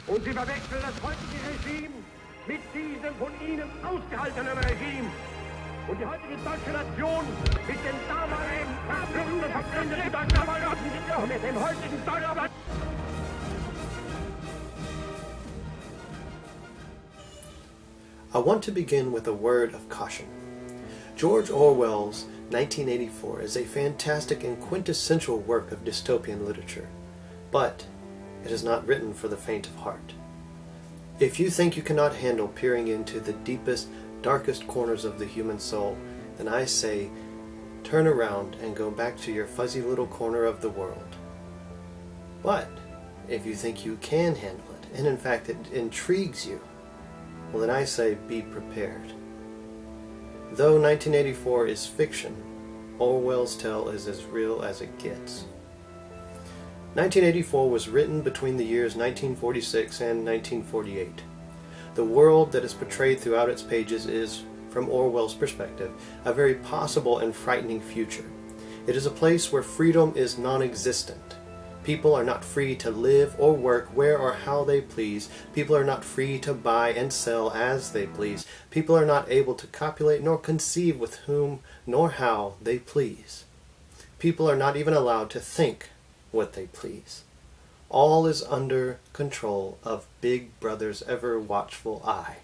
Und sie verwechseln das heutige Regime mit diesem von ihnen ausgehaltenen Regime. Und die heutige deutsche Nation mit dem damaligen verblüffenden deutschen Volk mit dem heutigen Deutschland. I want to begin with a word of caution. George Orwell's 1984 is a fantastic and quintessential work of dystopian literature, but it is not written for the faint of heart. If you think you cannot handle peering into the deepest, darkest corners of the human soul, then I say, turn around and go back to your fuzzy little corner of the world. But if you think you can handle it, and in fact it intrigues you, well then I say be prepared. Though 1984 is fiction, Orwell's tale is as real as it gets. 1984 was written between the years 1946 and 1948. The world that is portrayed throughout its pages is, from Orwell's perspective, a very possible and frightening future. It is a place where freedom is non-existent. People are not free to live or work where or how they please. People are not free to buy and sell as they please. People are not able to copulate nor conceive with whom nor how they please. People are not even allowed to think what they please. All is under control of Big Brother's ever-watchful eye.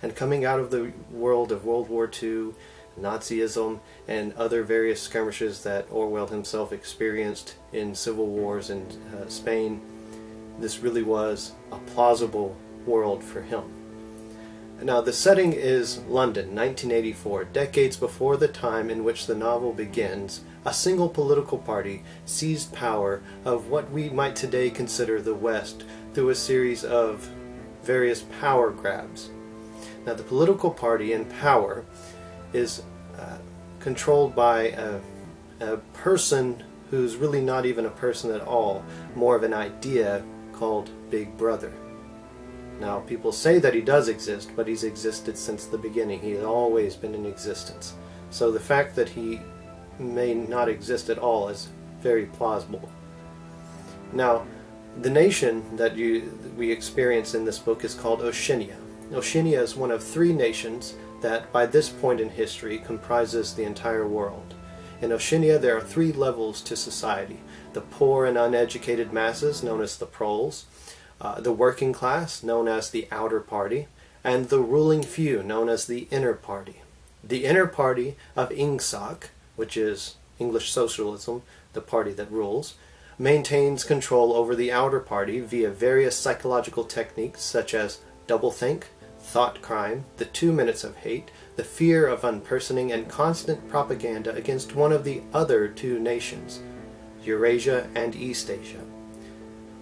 And coming out of the world of World War II, Nazism, and other various skirmishes that Orwell himself experienced in civil wars in Spain, this really was a plausible world for him. Now, the setting is London, 1984, decades before the time in which the novel begins. A single political party seized power of what we might today consider the West through a series of various power grabs. Now, the political party in power is controlled by a person who's really not even a person at all, more of an idea called Big Brother. Now, people say that he does exist, but he's existed since the beginning. He has always been in existence. So the fact that he may not exist at all is very plausible. Now, the nation that we experience in this book is called OCEANIA. OCEANIA is one of 3 nations that by this point in history comprises the entire world. In Oceania there are 3 levels to society: the poor and uneducated masses, known as the PROLES, the working class, known as the outer party, and the ruling few, known as the inner party. The inner party of Ingsoc, which is English socialism, the party that rules, maintains control over the outer party via various psychological techniques such as doublethink, thought crime, the 2 minutes of hate, the fear of unpersoning, and constant propaganda against one of the other 2 nations, Eurasia and Eastasia.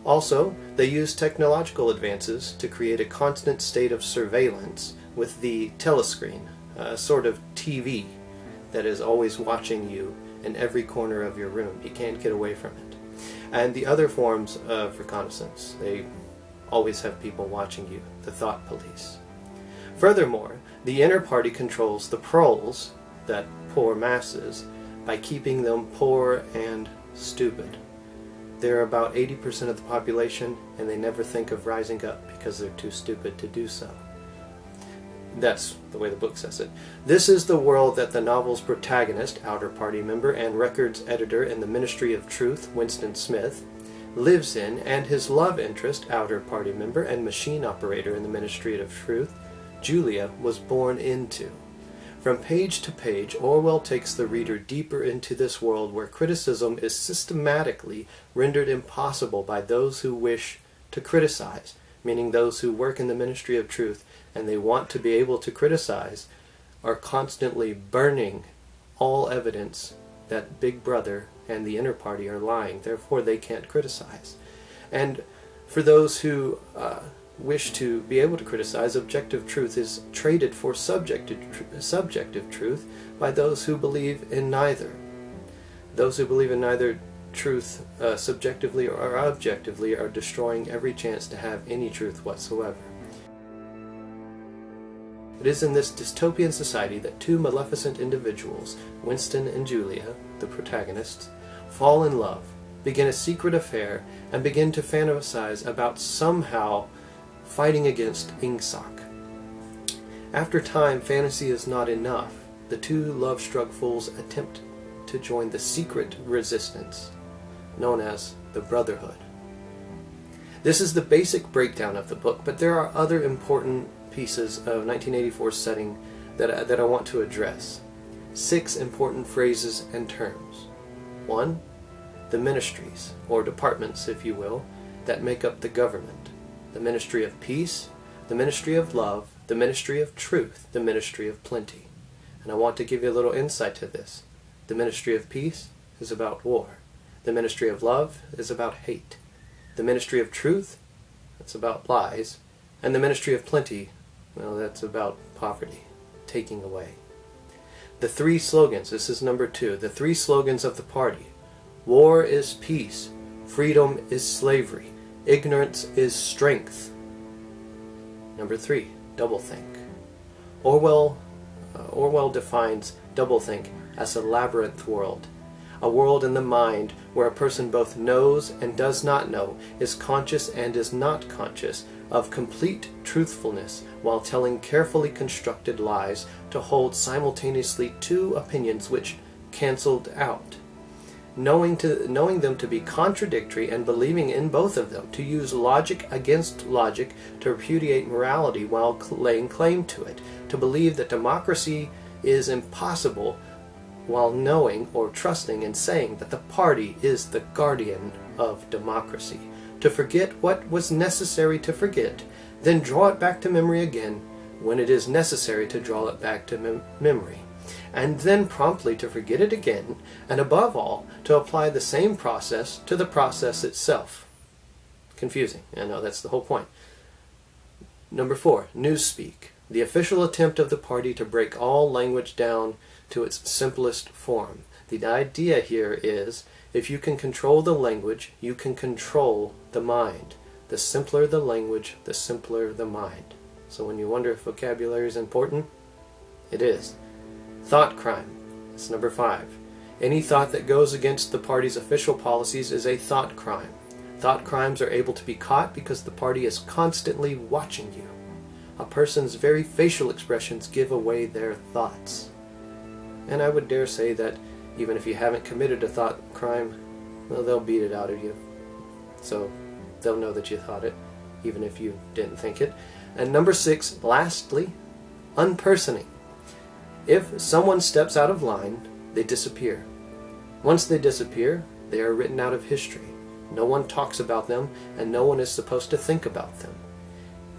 Also, they use technological advances to create a constant state of surveillance with the telescreen, a sort of TV that is always watching you in every corner of your room. You can't get away from it. And the other forms of reconnaissance. They always have people watching you, the thought police. Furthermore, the inner party controls the proles, that poor masses, by keeping them poor and stupid. They're about 80% of the population, and they never think of rising up because they're too stupid to do so. That's the way the book says it. This is the world that the novel's protagonist, outer party member and records editor in the Ministry of Truth, Winston Smith, lives in, and his love interest, outer party member and machine operator in the Ministry of Truth, Julia, was born into. From page to page, Orwell takes the reader deeper into this world where criticism is systematically rendered impossible by those who wish to criticize, meaning those who work in the Ministry of Truth and they want to be able to criticize, are constantly burning all evidence that Big Brother and the inner party are lying. Therefore, they can't criticize. And for those who wish to be able to criticize, objective truth is traded for subjective truth by those who believe in neither. Those who believe in neither truth subjectively or objectively are destroying every chance to have any truth whatsoever. It is in this dystopian society that 2 maleficent individuals, Winston and Julia, the protagonists, fall in love, begin a secret affair, and begin to fantasize about somehow fighting against Ingsoc. After time, fantasy is not enough. The two love-struck fools attempt to join the secret resistance, known as the Brotherhood. This is the basic breakdown of the book, but there are other important pieces of 1984's setting that I want to address. 6 important phrases and terms. 1. The ministries, or departments, if you will, that make up the government. The ministry of peace, the ministry of love, the ministry of truth, the ministry of plenty. And I want to give you a little insight to this. The ministry of peace is about war. The ministry of love is about hate. The ministry of truth, that's about lies. And the ministry of plenty, well, that's about poverty, taking away. The 3 slogans, this is number 2, the 3 slogans of the party. War is peace, freedom is slavery, ignorance is strength. Number 3, doublethink. Orwell defines doublethink as a labyrinth world. A world in the mind where a person both knows and does not know, is conscious and is not conscious of complete truthfulness while telling carefully constructed lies to hold simultaneously 2 opinions which canceled out. Knowing them to be contradictory and believing in both of them, to use logic against logic to repudiate morality while laying claim to it, to believe that democracy is impossible while knowing or trusting and saying that the party is the guardian of democracy, to forget what was necessary to forget, then draw it back to memory again when it is necessary to draw it back to memory, and then promptly to forget it again, and above all, to apply the same process to the process itself. Confusing. I know, that's the whole point. Number 4, newspeak, the official attempt of the party to break all language down to its simplest form. The idea here is, if you can control the language, you can control the mind. The simpler the language, the simpler the mind. So when you wonder if vocabulary is important, it is. Thought crime. That's number 5. Any thought that goes against the party's official policies is a thought crime. Thought crimes are able to be caught because the party is constantly watching you. A person's very facial expressions give away their thoughts. And I would dare say that even if you haven't committed a thought crime, well, they'll beat it out of you. So they'll know that you thought it, even if you didn't think it. And number 6, lastly, unpersoning. If someone steps out of line, they disappear. Once they disappear, they are written out of history. No one talks about them, and no one is supposed to think about them.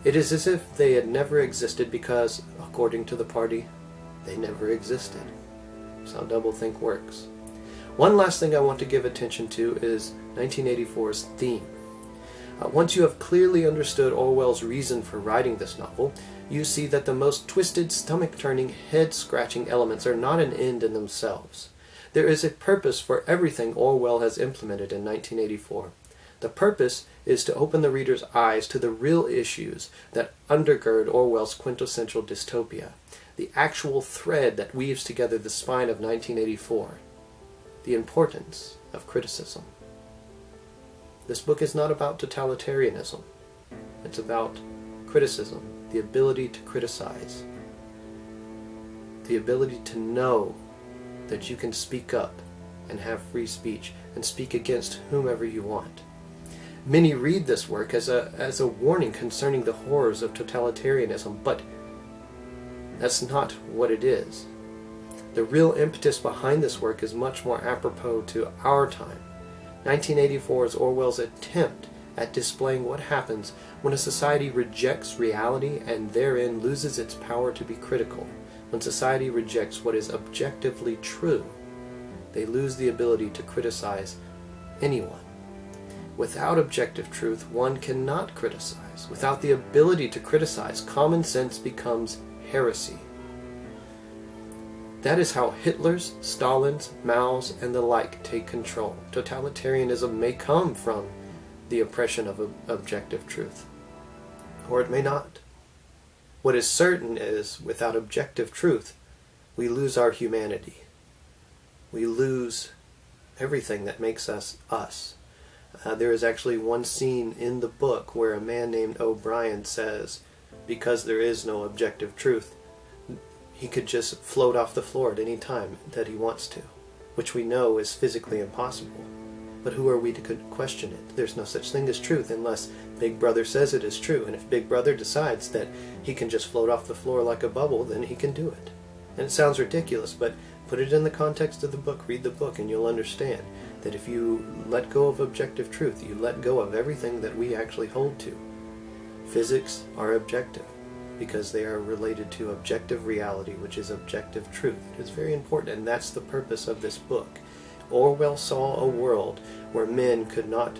It is as if they had never existed because, according to the party, they never existed. That's how doublethink works. One last thing I want to give attention to is 1984's theme. Once you have clearly understood Orwell's reason for writing this novel, you see that the most twisted, stomach-turning, head-scratching elements are not an end in themselves. There is a purpose for everything Orwell has implemented in 1984. The purpose is to open the reader's eyes to the real issues that undergird Orwell's quintessential dystopia, the actual thread that weaves together the spine of 1984, the importance of criticism. This book is not about totalitarianism. It's about criticism, the ability to criticize, the ability to know that you can speak up and have free speech and speak against whomever you want. Many read this work as a warning concerning the horrors of totalitarianism, but that's not what it is. The real impetus behind this work is much more apropos to our time. 1984 is Orwell's attempt at displaying what happens when a society rejects reality and therein loses its power to be critical. When society rejects what is objectively true, they lose the ability to criticize anyone. Without objective truth, one cannot criticize. Without the ability to criticize, common sense becomes heresy. That is how Hitlers, Stalins, Mao's, and the like take control. Totalitarianism may come from the oppression of objective truth, or it may not. What is certain is, without objective truth, we lose our humanity. We lose everything that makes us us. There is actually one scene in the book where a man named O'Brien says, because there is no objective truth, he could just float off the floor at any time that he wants to, which we know is physically impossible. But who are we to question it? There's no such thing as truth unless Big Brother says it is true. And if Big Brother decides that he can just float off the floor like a bubble, then he can do it. And it sounds ridiculous, but put it in the context of the book, read the book, and you'll understand that if you let go of objective truth, you let go of everything that we actually hold to. Physics are objective because they are related to objective reality, which is objective truth. It's very important, and that's the purpose of this book. Orwell saw a world where men could not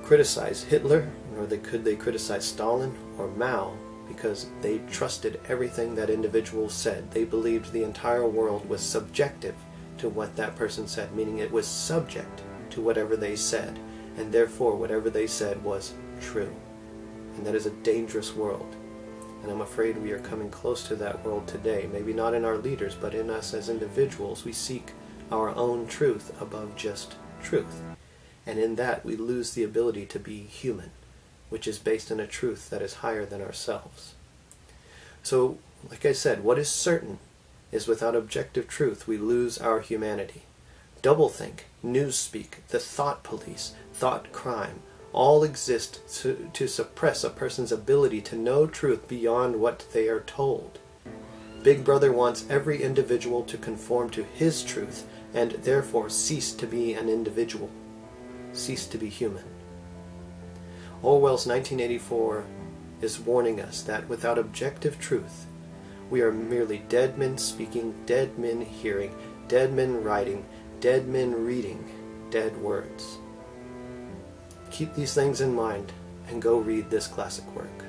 criticize Hitler, nor could they criticize Stalin or Mao, because they trusted everything that individuals said. They believed the entire world was subjective to what that person said, meaning it was subject to whatever they said, and therefore whatever they said was true. And that is a dangerous world. And I'm afraid we are coming close to that world today. Maybe not in our leaders, but in us as individuals. We seek our own truth above just truth. And in that we lose the ability to be human, which is based on a truth that is higher than ourselves. So, like I said, what is certain is without objective truth we lose our humanity. Doublethink, newspeak, the thought police, thought crime, all exist to suppress a person's ability to know truth beyond what they are told. Big Brother wants every individual to conform to his truth and therefore cease to be an individual, cease to be human. Orwell's 1984 is warning us that without objective truth, we are merely dead men speaking, dead men hearing, dead men writing, dead men reading, dead words. Keep these things in mind and go read this classic work.